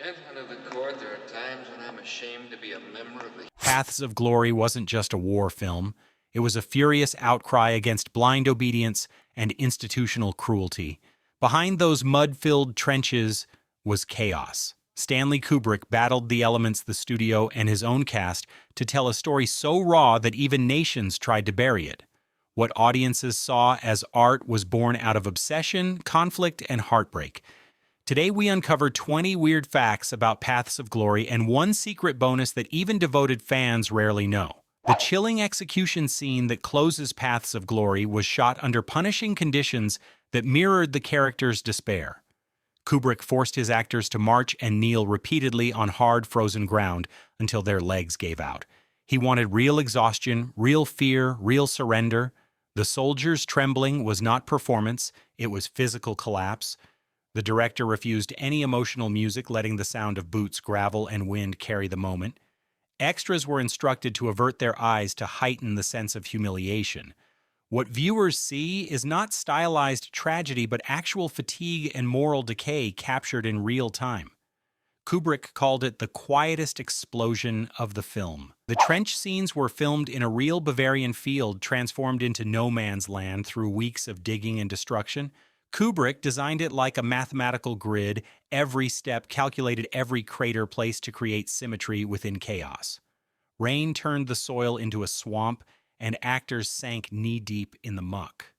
Gentlemen of the court, there are times when I'm ashamed to be a member of the... Paths of Glory wasn't just a war film. It was a furious outcry against blind obedience and institutional cruelty. Behind those mud-filled trenches was chaos. Stanley Kubrick battled the elements, the studio, and his own cast to tell a story so raw that even nations tried to bury it. What audiences saw as art was born out of obsession, conflict, and heartbreak. Today we uncover 20 weird facts about Paths of Glory and one secret bonus that even devoted fans rarely know. The chilling execution scene that closes Paths of Glory was shot under punishing conditions that mirrored the characters' despair. Kubrick forced his actors to march and kneel repeatedly on hard, frozen ground until their legs gave out. He wanted real exhaustion, real fear, real surrender. The soldiers' trembling was not performance, it was physical collapse. The director refused any emotional music, letting the sound of boots, gravel, and wind carry the moment. Extras were instructed to avert their eyes to heighten the sense of humiliation. What viewers see is not stylized tragedy, but actual fatigue and moral decay captured in real time. Kubrick called it the quietest explosion of the film. The trench scenes were filmed in a real Bavarian field transformed into no man's land through weeks of digging and destruction. Kubrick designed it like a mathematical grid, every step calculated, every crater placed to create symmetry within chaos. Rain turned the soil into a swamp, and actors sank knee-deep in the muck.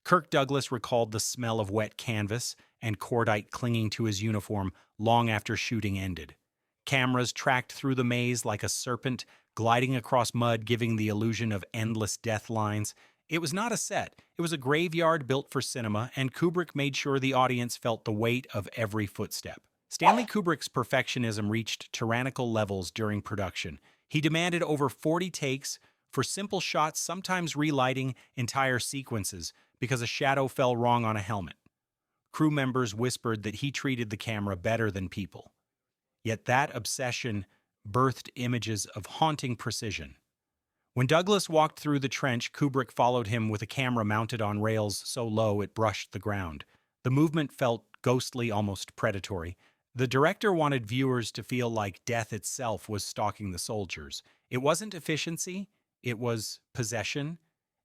Kirk Douglas recalled the smell of wet canvas and cordite clinging to his uniform long after shooting ended. Cameras tracked through the maze like a serpent, gliding across mud, giving the illusion of endless death lines. It was not a set, it was a graveyard built for cinema, and Kubrick made sure the audience felt the weight of every footstep. Stanley Kubrick's perfectionism reached tyrannical levels during production. He demanded over 40 takes for simple shots, sometimes relighting entire sequences because a shadow fell wrong on a helmet. Crew members whispered that he treated the camera better than people. Yet that obsession birthed images of haunting precision. When Douglas walked through the trench, Kubrick followed him with a camera mounted on rails so low it brushed the ground. The movement felt ghostly, almost predatory. The director wanted viewers to feel like death itself was stalking the soldiers. It wasn't efficiency, it was possession.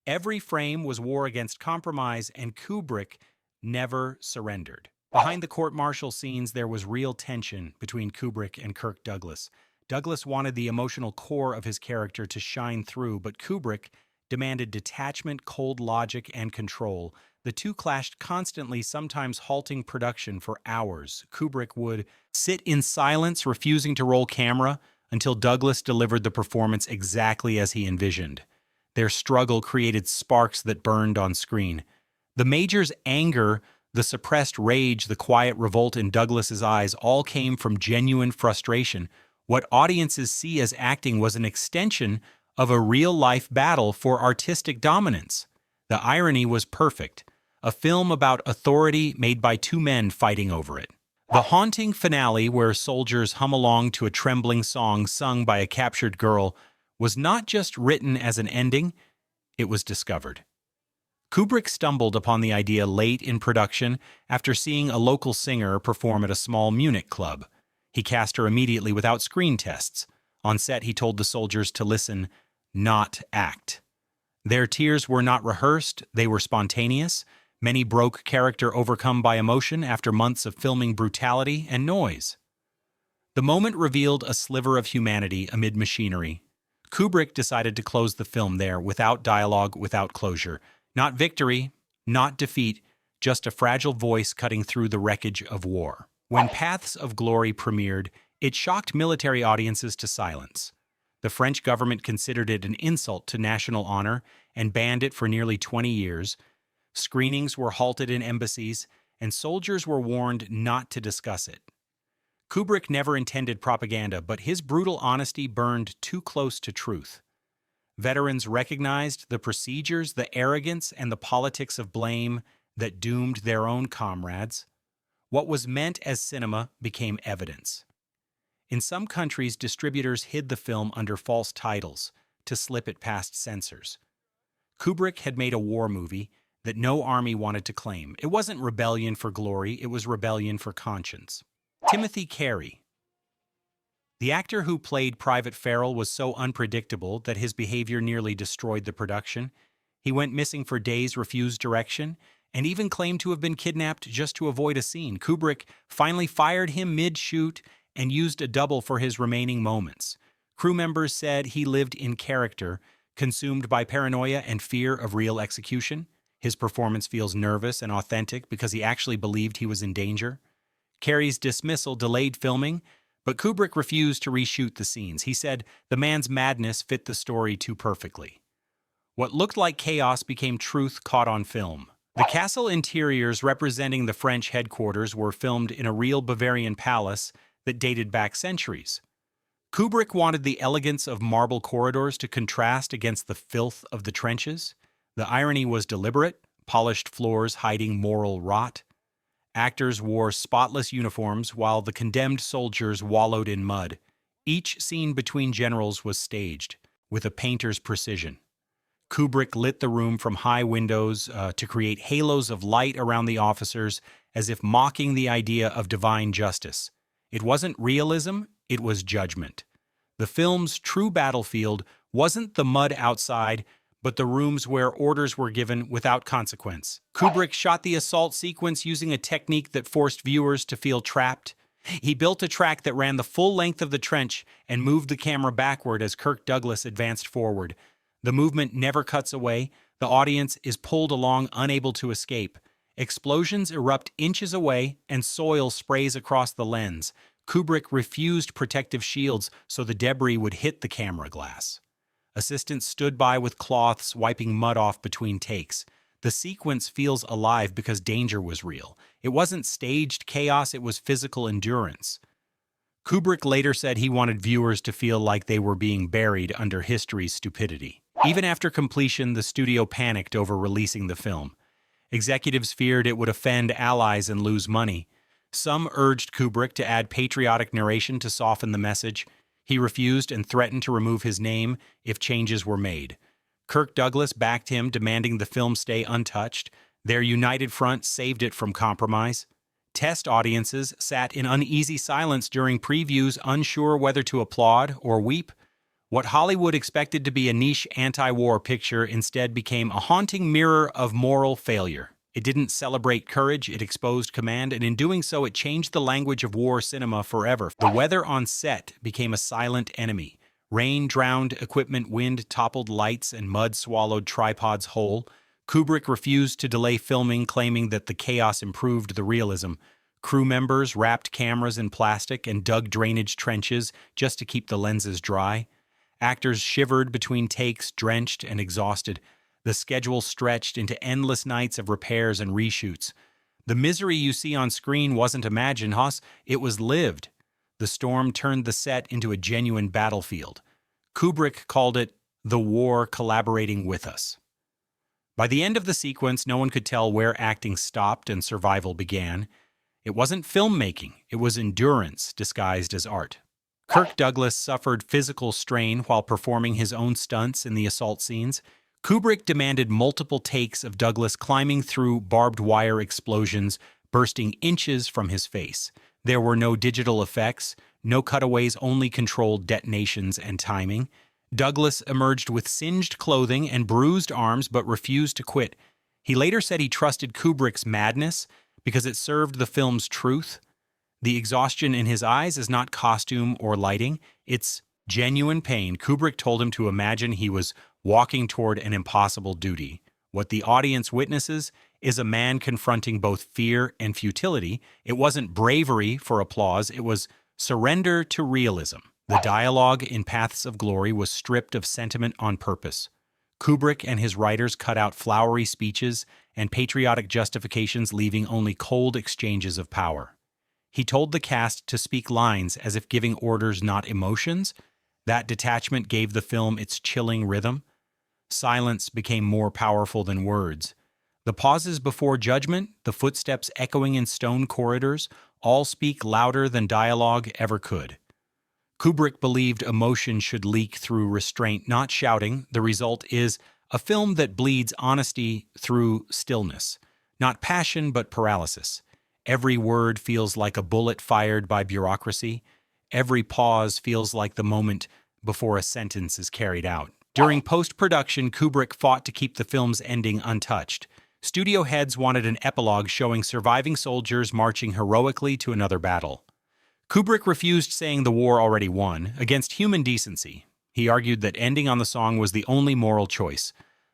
Every frame was war against compromise, and Kubrick never surrendered. Behind the court-martial scenes, there was real tension between Kubrick and Kirk Douglas. Douglas wanted the emotional core of his character to shine through, but Kubrick demanded detachment, cold logic, and control. The two clashed constantly, sometimes halting production for hours. Kubrick would sit in silence, refusing to roll camera, until Douglas delivered the performance exactly as he envisioned. Their struggle created sparks that burned on screen. The Major's anger, the suppressed rage, the quiet revolt in Douglas's eyes all came from genuine frustration. What audiences see as acting was an extension of a real-life battle for artistic dominance. The irony was perfect. A film about authority made by two men fighting over it. The haunting finale, where soldiers hum along to a trembling song sung by a captured girl, was not just written as an ending, it was discovered. Kubrick stumbled upon the idea late in production after seeing a local singer perform at a small Munich club. He cast her immediately without screen tests. On set, he told the soldiers to listen, not act. Their tears were not rehearsed, they were spontaneous. Many broke character overcome by emotion after months of filming brutality and noise. The moment revealed a sliver of humanity amid machinery. Kubrick decided to close the film there, without dialogue, without closure. Not victory, not defeat, just a fragile voice cutting through the wreckage of war. When Paths of Glory premiered, it shocked military audiences to silence. The French government considered it an insult to national honor and banned it for nearly 20 years. Screenings were halted in embassies, and soldiers were warned not to discuss it. Kubrick never intended propaganda, but his brutal honesty burned too close to truth. Veterans recognized the procedures, the arrogance, and the politics of blame that doomed their own comrades. What was meant as cinema became evidence. In some countries, distributors hid the film under false titles to slip it past censors. Kubrick had made a war movie that no army wanted to claim. It wasn't rebellion for glory, it was rebellion for conscience. Timothy Carey. The actor who played Private Farrell was so unpredictable that his behavior nearly destroyed the production. He went missing for days, refused direction, and even claimed to have been kidnapped just to avoid a scene. Kubrick finally fired him mid-shoot and used a double for his remaining moments. Crew members said he lived in character, consumed by paranoia and fear of real execution. His performance feels nervous and authentic because he actually believed he was in danger. Carey's dismissal delayed filming, but Kubrick refused to reshoot the scenes. He said the man's madness fit the story too perfectly. What looked like chaos became truth caught on film. The castle interiors representing the French headquarters were filmed in a real Bavarian palace that dated back centuries. Kubrick wanted the elegance of marble corridors to contrast against the filth of the trenches. The irony was deliberate, polished floors hiding moral rot. Actors wore spotless uniforms while the condemned soldiers wallowed in mud. Each scene between generals was staged, with a painter's precision. Kubrick lit the room from high windows to create halos of light around the officers, as if mocking the idea of divine justice. It wasn't realism, it was judgment. The film's true battlefield wasn't the mud outside, but the rooms where orders were given without consequence. Kubrick shot the assault sequence using a technique that forced viewers to feel trapped. He built a track that ran the full length of the trench and moved the camera backward as Kirk Douglas advanced forward. The movement never cuts away. The audience is pulled along, unable to escape. Explosions erupt inches away, and soil sprays across the lens. Kubrick refused protective shields so the debris would hit the camera glass. Assistants stood by with cloths, wiping mud off between takes. The sequence feels alive because danger was real. It wasn't staged chaos, it was physical endurance. Kubrick later said he wanted viewers to feel like they were being buried under history's stupidity. Even after completion, the studio panicked over releasing the film. Executives feared it would offend allies and lose money. Some urged Kubrick to add patriotic narration to soften the message. He refused and threatened to remove his name if changes were made. Kirk Douglas backed him, demanding the film stay untouched. Their united front saved it from compromise. Test audiences sat in uneasy silence during previews, unsure whether to applaud or weep. What Hollywood expected to be a niche anti-war picture instead became a haunting mirror of moral failure. It didn't celebrate courage, it exposed command, and in doing so it changed the language of war cinema forever. The weather on set became a silent enemy. Rain drowned equipment, wind toppled lights, and mud swallowed tripods whole. Kubrick refused to delay filming, claiming that the chaos improved the realism. Crew members wrapped cameras in plastic and dug drainage trenches just to keep the lenses dry. Actors shivered between takes, drenched and exhausted. The schedule stretched into endless nights of repairs and reshoots. The misery you see on screen wasn't imagined, Haas, it was lived. The storm turned the set into a genuine battlefield. Kubrick called it the war collaborating with us. By the end of the sequence, no one could tell where acting stopped and survival began. It wasn't filmmaking, it was endurance disguised as art. Kirk Douglas suffered physical strain while performing his own stunts in the assault scenes. Kubrick demanded multiple takes of Douglas climbing through barbed wire explosions, bursting inches from his face. There were no digital effects, no cutaways, only controlled detonations and timing. Douglas emerged with singed clothing and bruised arms but refused to quit. He later said he trusted Kubrick's madness because it served the film's truth. The exhaustion in his eyes is not costume or lighting, it's genuine pain. Kubrick told him to imagine he was walking toward an impossible duty. What the audience witnesses is a man confronting both fear and futility. It wasn't bravery for applause, it was surrender to realism. The dialogue in Paths of Glory was stripped of sentiment on purpose. Kubrick and his writers cut out flowery speeches and patriotic justifications, leaving only cold exchanges of power. He told the cast to speak lines as if giving orders, not emotions. That detachment gave the film its chilling rhythm. Silence became more powerful than words. The pauses before judgment, the footsteps echoing in stone corridors, all speak louder than dialogue ever could. Kubrick believed emotion should leak through restraint, not shouting. The result is a film that bleeds honesty through stillness. Not passion, but paralysis. Every word feels like a bullet fired by bureaucracy. Every pause feels like the moment before a sentence is carried out. During post-production, Kubrick fought to keep the film's ending untouched. Studio heads wanted an epilogue showing surviving soldiers marching heroically to another battle. Kubrick refused, saying the war already won, against human decency. He argued that ending on the song was the only moral choice.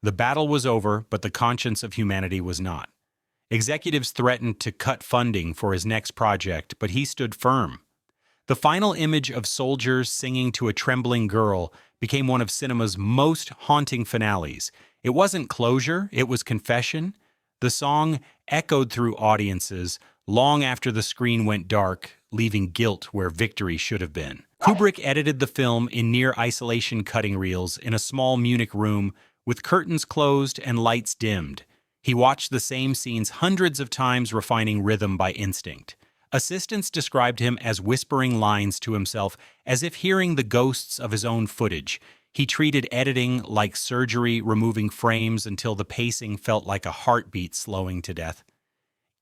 The battle was over, but the conscience of humanity was not. Executives threatened to cut funding for his next project, but he stood firm. The final image of soldiers singing to a trembling girl became one of cinema's most haunting finales. It wasn't closure, it was confession. The song echoed through audiences long after the screen went dark, leaving guilt where victory should have been. Kubrick edited the film in near-isolation cutting reels in a small Munich room with curtains closed and lights dimmed. He watched the same scenes hundreds of times, refining rhythm by instinct. Assistants described him as whispering lines to himself, as if hearing the ghosts of his own footage. He treated editing like surgery, removing frames until the pacing felt like a heartbeat slowing to death.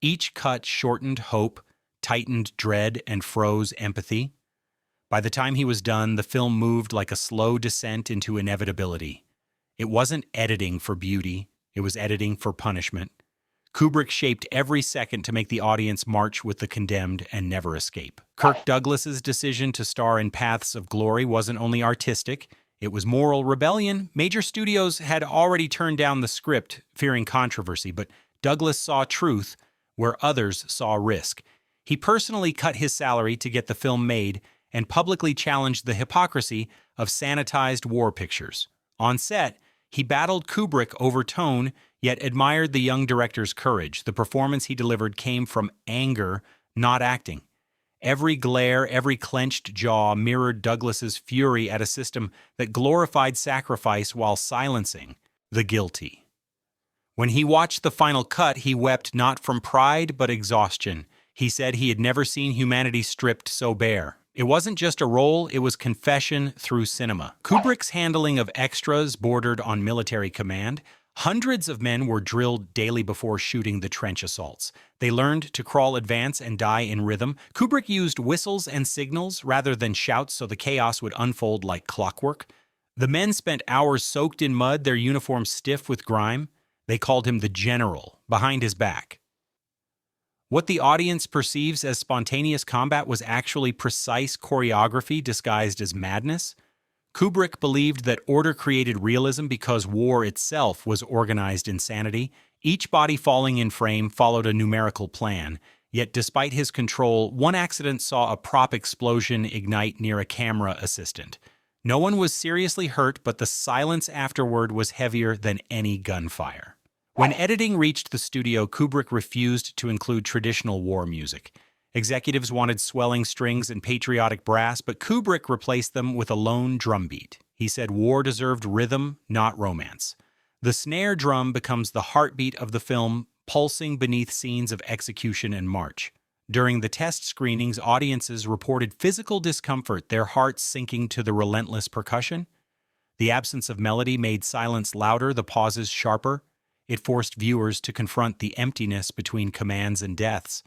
Each cut shortened hope, tightened dread, and froze empathy. By the time he was done, the film moved like a slow descent into inevitability. It wasn't editing for beauty, it was editing for punishment. Kubrick shaped every second to make the audience march with the condemned and never escape. Kirk Douglas's decision to star in Paths of Glory wasn't only artistic, it was moral rebellion. Major studios had already turned down the script, fearing controversy, but Douglas saw truth where others saw risk. He personally cut his salary to get the film made and publicly challenged the hypocrisy of sanitized war pictures. On set, he battled Kubrick over tone, yet admired the young director's courage. The performance he delivered came from anger, not acting. Every glare, every clenched jaw mirrored Douglas's fury at a system that glorified sacrifice while silencing the guilty. When he watched the final cut, he wept not from pride but exhaustion. He said he had never seen humanity stripped so bare. It wasn't just a role, it was confession through cinema. Kubrick's handling of extras bordered on military command. Hundreds of men were drilled daily before shooting the trench assaults. They learned to crawl, advance, and die in rhythm. Kubrick used whistles and signals rather than shouts so the chaos would unfold like clockwork. The men spent hours soaked in mud, their uniforms stiff with grime. They called him the general, behind his back. What the audience perceives as spontaneous combat was actually precise choreography disguised as madness. Kubrick believed that order created realism because war itself was organized insanity. Each body falling in frame followed a numerical plan, yet despite his control, one accident saw a prop explosion ignite near a camera assistant. No one was seriously hurt, but the silence afterward was heavier than any gunfire. When editing reached the studio, Kubrick refused to include traditional war music. Executives wanted swelling strings and patriotic brass, but Kubrick replaced them with a lone drum beat. He said war deserved rhythm, not romance. The snare drum becomes the heartbeat of the film, pulsing beneath scenes of execution and march. During the test screenings, audiences reported physical discomfort, their hearts sinking to the relentless percussion. The absence of melody made silence louder, the pauses sharper. It forced viewers to confront the emptiness between commands and deaths.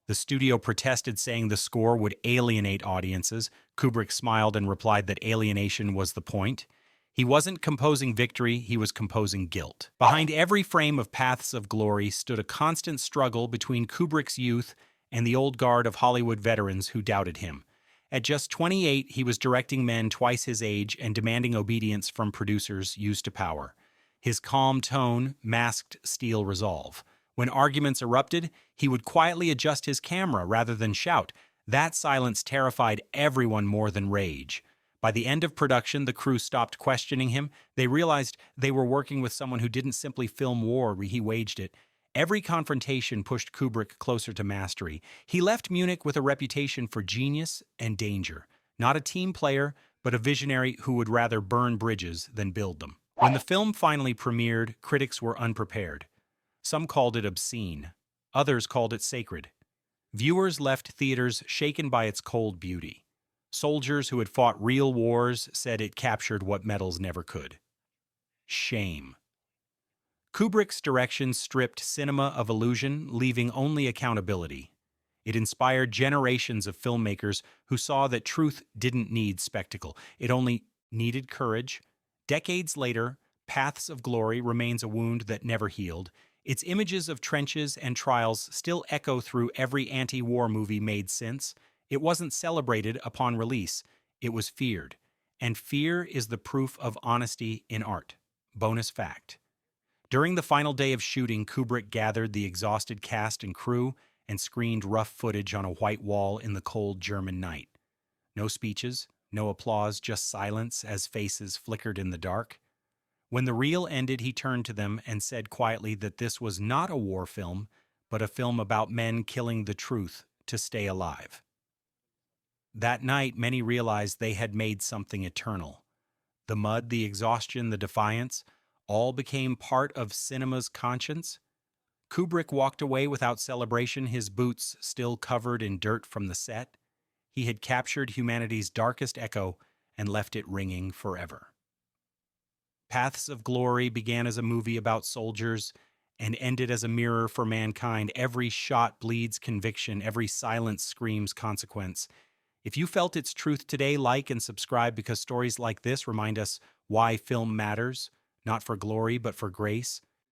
The studio protested, saying the score would alienate audiences. Kubrick smiled and replied that alienation was the point. He wasn't composing victory, he was composing guilt. Behind every frame of Paths of Glory stood a constant struggle between Kubrick's youth and the old guard of Hollywood veterans who doubted him. At just 28, he was directing men twice his age and demanding obedience from producers used to power. His calm tone masked steel resolve. When arguments erupted, he would quietly adjust his camera rather than shout. That silence terrified everyone more than rage. By the end of production, the crew stopped questioning him. They realized they were working with someone who didn't simply film war, he waged it. Every confrontation pushed Kubrick closer to mastery. He left Munich with a reputation for genius and danger. Not a team player, but a visionary who would rather burn bridges than build them. When the film finally premiered, critics were unprepared. Some called it obscene. Others called it sacred. Viewers left theaters shaken by its cold beauty. Soldiers who had fought real wars said it captured what medals never could. Shame. Kubrick's direction stripped cinema of illusion, leaving only accountability. It inspired generations of filmmakers who saw that truth didn't need spectacle, it only needed courage. Decades later, Paths of Glory remains a wound that never healed. Its images of trenches and trials still echo through every anti war movie made since. It wasn't celebrated upon release, it was feared. And fear is the proof of honesty in art. Bonus fact. During the final day of shooting, Kubrick gathered the exhausted cast and crew and screened rough footage on a white wall in the cold German night. No speeches, no applause, just silence as faces flickered in the dark. When the reel ended, he turned to them and said quietly that this was not a war film, but a film about men killing the truth to stay alive. That night, many realized they had made something eternal. The mud, the exhaustion, the defiance, all became part of cinema's conscience. Kubrick walked away without celebration, his boots still covered in dirt from the set. He had captured humanity's darkest echo and left it ringing forever. Paths of Glory began as a movie about soldiers and ended as a mirror for mankind. Every shot bleeds conviction, every silence screams consequence. If you felt its truth today, like and subscribe, because stories like this remind us why film matters, not for glory, but for grace.